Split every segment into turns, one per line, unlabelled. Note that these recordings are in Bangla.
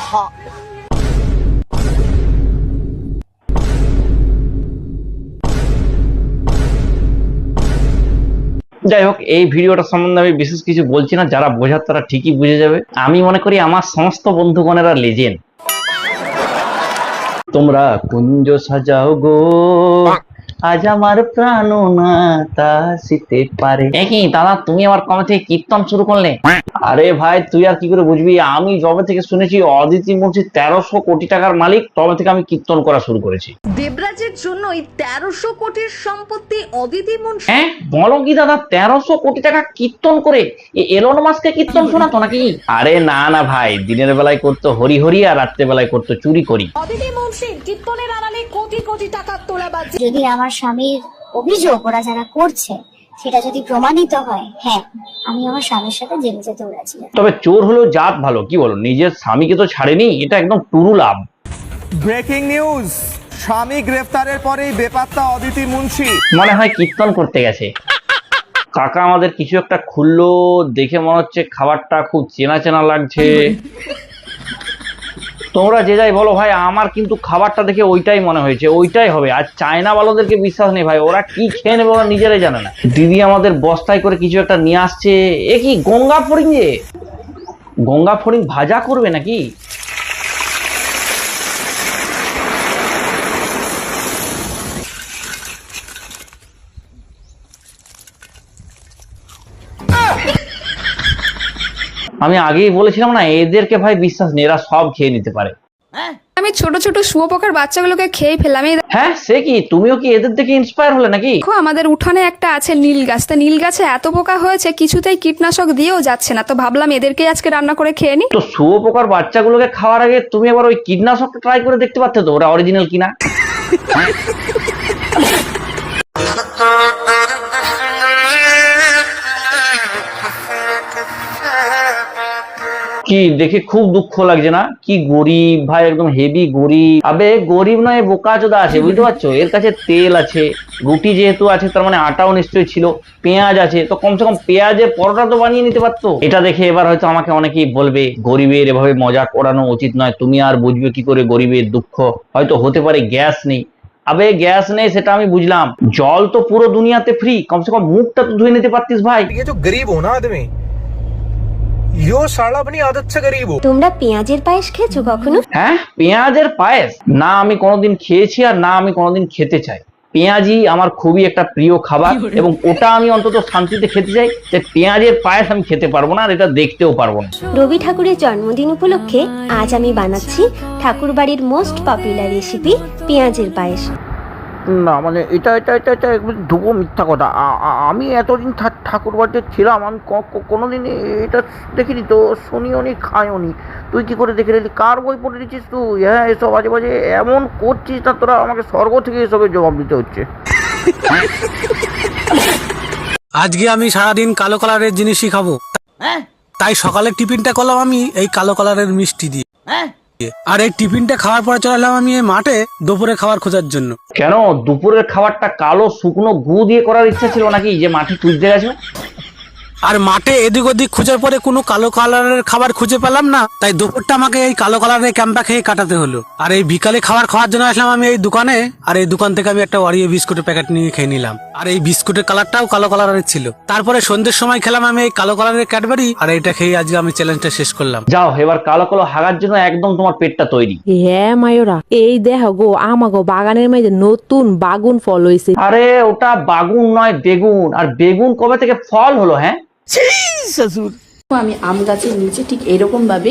যাই হোক, এই ভিডিওটা সম্বন্ধে আমি বিশেষ কিছু বলছি না, যারা বোঝার তারা ঠিকই বুঝে যাবে। আমি মনে করি আমার সমস্ত বন্ধুগণেরা লেজেন্ড। তোমরা কুঞ্জ সাজাও গো, আজ আমার প্রাণ না তাসিতে পারে। কি দাদা, তুমি আবার কবে থেকে কীর্তন শুরু করলে? আরে ভাই, তুই আর কি করে বুঝবি? আমি যবে থেকে শুনেছি অদিতি মুন্সি 1300 কোটি টাকার মালিক, তবে থেকে আমি কীর্তন করা শুরু করেছি।
দেবরাজের জন্যই 1300 কোটির সম্পত্তি অদিতি মুন্সি।
হ্যাঁ বলো কি দাদা, 1300 কোটি টাকা কীর্তন করে এলন মাস্ককে কীর্তন শোনাতো নাকি? আরে না না ভাই, দিনের বেলায় করতো হরি হরি আর রাত্রে বেলায় করতো চুরি করি।
অদিতি মুন্সির কীর্তনের আড়ালে কোটি কোটি টাকা তোলাবাজি।
যদি আমার স্বামীর অভিযোগ ওরা যারা করছে সেটা যদি প্রমাণিত হয়, হ্যাঁ আমি আমার স্বামীর সাথে জেলে যেতে রাজি।
তবে চোর হলেও জাত ভালো, কি বলো? নিজের স্বামীকে তো ছাড়েনি, এটা একদম টুরু লাভ।
ব্রেকিং নিউজ, স্বামী গ্রেফতারের পরেই বেপাত্তা অদিতি মুন্সি।
মনে হয় কীর্তন করতে গেছে। কাকা আমাদের কিছু একটা খুললো, দেখে মনে হচ্ছে খাবারটা খুব চেনা চেনা লাগছে। তোমরা যে যাই বলো ভাই, আমার কিন্তু খাবারটা দেখে ওইটাই মনে হয়েছে, ওইটাই হবে। আর চায়না বালোদেরকে বিশ্বাস নেই ভাই, ওরা কি খেয়ে নেবে ওরা নিজেরাই জানে না। দিদি আমাদের বস্তায় করে কিছু একটা নিয়ে আসছে। এ কি গঙ্গা ফড়িং? যে গঙ্গা ফড়িং ভাজা করবে নাকি? আমি আগেই বলেছিলাম না, এদেরকে ভাই বিশ্বাস নেই, এরা সব খেয়ে নিতে পারে।
আমি ছোট ছোট শুয়োপোকার বাচ্চাগুলোকে খেয়ে ফেললাম।
হ্যাঁ সে কি, তুমিও কি এদের থেকে ইন্সপায়ার হলে নাকি?
দেখো আমাদের উঠানে একটা আছে নীল গাছ, তা নীল গাছে এত পোকা হয়েছে কিছুতেই কীটনাশক দিয়েও যাচ্ছে না, তো ভাবলাম এদেরকে আজকে রান্না করে খেয়ে নি।
তো শুয়োপোকার বাচ্চাগুলোকে খাওয়ার আগে তুমি আবার ওই কীটনাশকটা ট্রাই করে দেখতে পারতে তো, ওরা অরিজিনাল কিনা। কি দেখে খুব দুঃখ লাগছে না? কি গরিব ভাই, একদম হেভি গরিব। আবে গরিব নয়, বোকাচোদা আছে, বুঝতে পারছো? এর কাছে তেল আছে, রুটি যেহেতু আছে তার মানে আটাও নিশ্চয়ই ছিল, পেঁয়াজ আছে, তো কমসে কম পেঁয়াজের পরোটা তো বানিয়ে নিতে পারতো। এটা দেখে এবার হয়তো আমাকে অনেকেই বলবে গরিবের এভাবে মজাক ওড়ানো উচিত নয়, তুমি আর বুঝবে কি করে গরিবের দুঃখ। হয়তো হতে পারে গ্যাস নেই। আবে গ্যাস নেই সেটা আমি বুঝলাম, জল তো পুরো দুনিয়াতে ফ্রি, কমসে কম মুখটা তো ধুয়ে নিতে পারতিস ভাই।
গরিব হো না আদমি, ইয়ো সালা अपनी आदत से गरीब हो।
তোমরা পেঁয়াজের পায়েস খেয়েছো কখনো?
হ্যাঁ পেঁয়াজের পায়েস না আমি কোনোদিন খেয়েছি, আর না আমি কোনোদিন খেতে চাই। পেঁয়াজই আমার খুবই একটা প্রিয় খাবার, এবং ওটা আমি অন্তত শান্তিতে খেতে চাই। যে পেঁয়াজের পায়েস আমি খেতে পারবো না, আর এটা দেখতেও পারবো না।
রবি ঠাকুরের জন্মদিন উপলক্ষে আজ আমি বানাচ্ছি ঠাকুর বাড়ির মোস্ট পপুলার রেসিপি পেঁয়াজের পায়েস।
না মানে এটা এটা এটা এটা ধুবো মিথ্যা কথা। আমি এতদিন ঠাকুর বাড়িতে ছিলাম, আমি কোনোদিন এটা দেখিনি, তো শুনিও নি খাইও নি। তুই কি করে দেখে নিলি? কার বই পড়ে দিচ্ছিস তুই? হ্যাঁ এসব বাজে বাজে এমন করছিস না, তোরা আমাকে স্বর্গ থেকে এসবের জবাব দিতে হচ্ছে।
আজকে আমি সারাদিন কালো কালারের জিনিসই খাবো, তাই সকালের টিফিনটা করলাম আমি এই কালো কালারের মিষ্টি দিয়ে। আর এই টিফিনটা খাওয়ার পরে চলে এলাম আমি মাঠে দুপুরে খাবার খোঁজার জন্য।
কেন দুপুরের খাবারটা কালো শুকনো গু দিয়ে করার ইচ্ছা ছিল নাকি, যে মাঠে খুঁজতে গেছো?
আর মাঠে এদিক ওদিক খোঁজার পরে কোনো কালো কালারের খাবার খুঁজে পেলাম না, তাই দুপুরটা আমাকে এই কালো কালারের ক্যাম্পা খেয়ে কাটাতে হলো। আর এই বিকালে খাবার খাওয়ার জন্য আসলাম আমি এই দোকানে, আর এই দোকান থেকে আমি একটা ওরিও বিস্কুটের প্যাকেট নিয়ে খেয়ে নিলাম। আর এই বিস্কুটের কালারটাও কালো কালারের ছিল। তারপরে সন্ধ্যের সময় খেলাম আমি এই কালো কালারের ক্যাডবেরি, আর এইটা খেয়ে আজকে আমি চ্যালেঞ্জটা শেষ করলাম।
যাও এবার কালো কালো হাগার জন্য একদম তোমার পেটটা তৈরি।
হ্যাঁ মায়োরা, এই দেখো গো আমাগো বাগানের মধ্যে নতুন বাগুন ফল হয়েছে।
আরে ওটা বাগুন নয় বেগুন, আর বেগুন কবে থেকে ফল হলো? হ্যাঁ
আমি আম গাছের নিচে ঠিক এরকম ভাবে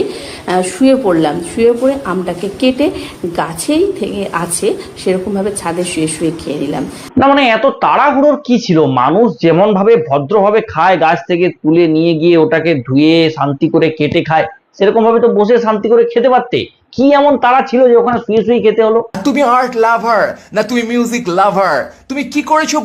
শুয়ে পড়লাম, শুয়ে পড়ে আমটাকে কেটে গাছেই থেকে আছে সেরকম ভাবে ছাদে শুয়ে শুয়ে খেয়ে নিলাম।
না মানে এত তাড়াহুড়োর কি ছিল? মানুষ যেমন ভাবে ভদ্রভাবে খায়, গাছ থেকে তুলে নিয়ে গিয়ে ওটাকে ধুয়ে শান্তি করে কেটে খায়, সেরকম ভাবে তো বসে শান্তি করে খেতে পারতে। কি এমন তাড়া ছিল যে ওখানে শুয়ে শুয়ে খেতে হলো?
তুমি আর্ট লাভার না তুমি মিউজিক লাভার, তুমি কি করেছো?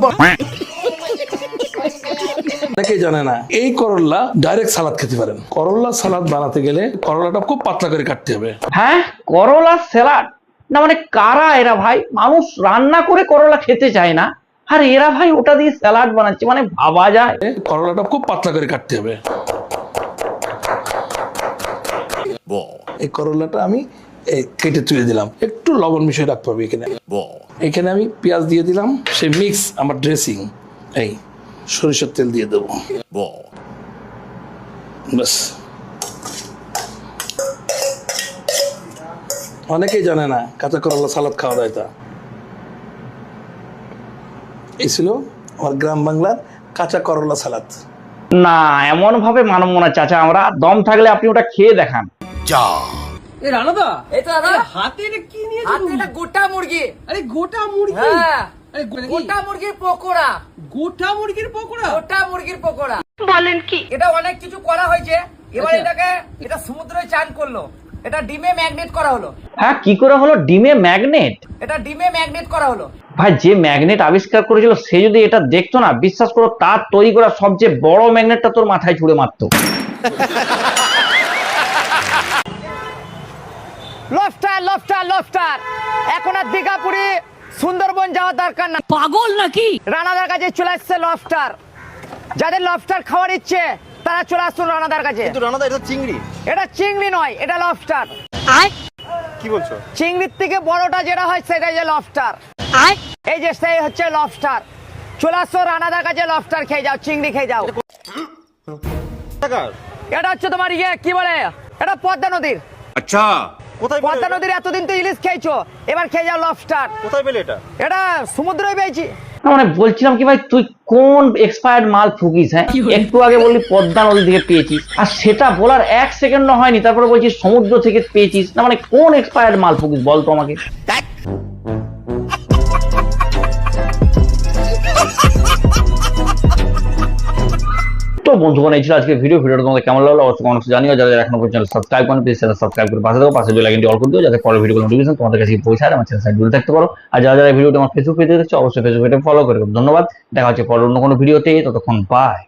অনেকেই জানে না এই করল্লা ডাইরেক্ট সালাদ খেতে পারেন। করল্লা সালাদ বানাতে গেলে করলাটা খুব পাতলা করে কাটতে হবে।
হ্যাঁ করলা স্যালাড? না মানে কারা এরা ভাই? মানুষ রান্না করে করলা খেতে চায় না, আর এরা ভাই ওটা দিয়ে স্যালাড বানাচ্ছে, মানে ভাবা যায়?
করলাটা খুব পাতলা করে কাটতে হবে। এই করলাটা আমি কেটে তুলে দিলাম, একটু লবণ মিশিয়ে রাখতে হবে এখানে। এখানে আমি পেঁয়াজ দিয়ে দিলাম, সেই মিক্স আমার ড্রেসিং, এই সরিষার তেল দিয়ে দেবো, ব্যাস। অনেকেই জানে না কাঁচা করলা সালাদ খাওয়া যায় তা। এই ছিল আমার গ্রাম বাংলার কাঁচা করলা সালাদ।
না, এমন ভাবে মানব না চাচা, আমরা দম থাকলে আপনি ওটা খেয়ে দেখান।
গোটা মুরগি। আরে গোটা মুরগি? আরে গোটা মুরগির পকোড়া। গোটা মুরগির পকোড়া? গোটা মুরগির পকোড়া। বলেন কি? এটা অনেক কিছু করা হয়েছে, এবার এটা সমুদ্রে চান করলো, এটা ডিমে ম্যাগনেট করা হলো।
হ্যাঁ, কি করে হলো ডিমে ম্যাগনেট?
এটা ডিমে ম্যাগনেট করা হলো।
ভাই, যে ম্যাগনেট আবিষ্কার করেছিল সে যদি এটা দেখতো না, বিশ্বাস করো তার তৈরি করা সবচেয়ে বড় ম্যাগনেটটা তোর মাথায় ছুঁড়ে মারতো।
Lobster lobster lobster. এখন আর দীঘাপুরি সুন্দরবন যাওয়ার দরকার না। পাগল নাকি? রানাদার কাছে চলে আসছে লবস্টার। যাদের লবস্টার খাওয়ার ইচ্ছে তারা চলে আসুন রানাদার কাছে।
কিন্তু রানাদা, এটা চিংড়ি।
এটা চিংড়ি নয়, এটা লবস্টার।
কি বলছো?
চিংড়ির থেকে বড়টা যেটা হয় সেটাই যে লবস্টার। এই যে সেই হচ্ছে লবস্টার। চলে আসো রানাদার কাছে, লবস্টার খেয়ে যাও, চিংড়ি খেয়ে যাও। এটা হচ্ছে তোমার কি বলে, এটা পদ্মা নদীর।
আচ্ছা, কোথায়
পদ্মা নদীর এতদিন তো ইলিশ খেয়েছো, এবার খেয়ে যাও লবস্টার।
কোথায় পেলে এটা?
এটা সমুদ্রে পেয়েছি।
না, মানে বলছিলাম কি ভাই, তুই কোন এক্সপায়ার্ড মাল ফুকিস? হ্যাঁ, একটু আগে বললি পদ্মা নদী থেকে পেয়েছিস, আর সেটা বলার 1 সেকেন্ডও হয়নি তারপরে বলছিস সমুদ্র থেকে পেয়েছিস। না মানে কোন এক্সপায়ার্ড মাল ফুকিস বলতো আমাকে। তো বন্ধুগণ, এই ছিল আজকে ভিডিওটা তোমাদের কেমন লাগলো অবশ্যই কমেন্টে জানিও। যারা এখনো পর্যন্ত সাবস্ক্রাইব করেন প্লিজ সেটা সাবস্ক্রাইব করে পাশে দাও, পাশে বেল আইকনটি অল করে দিও যাতে পরের ভিডিওগুলো নোটিফিকেশন তোমাদের কাছে পৌঁছায়, আমার চ্যানেল জুড়ে থাকতে পারো। আর যারা ভিডিওটা আমার ফেসবুক পেজে দেখছো অবশ্যই ফেসবুক পেজে ফলো করে দেবো। ধন্যবাদ, দেখা হচ্ছে পরের অন্য কোনো ভিডিওতে, ততক্ষণ বাই।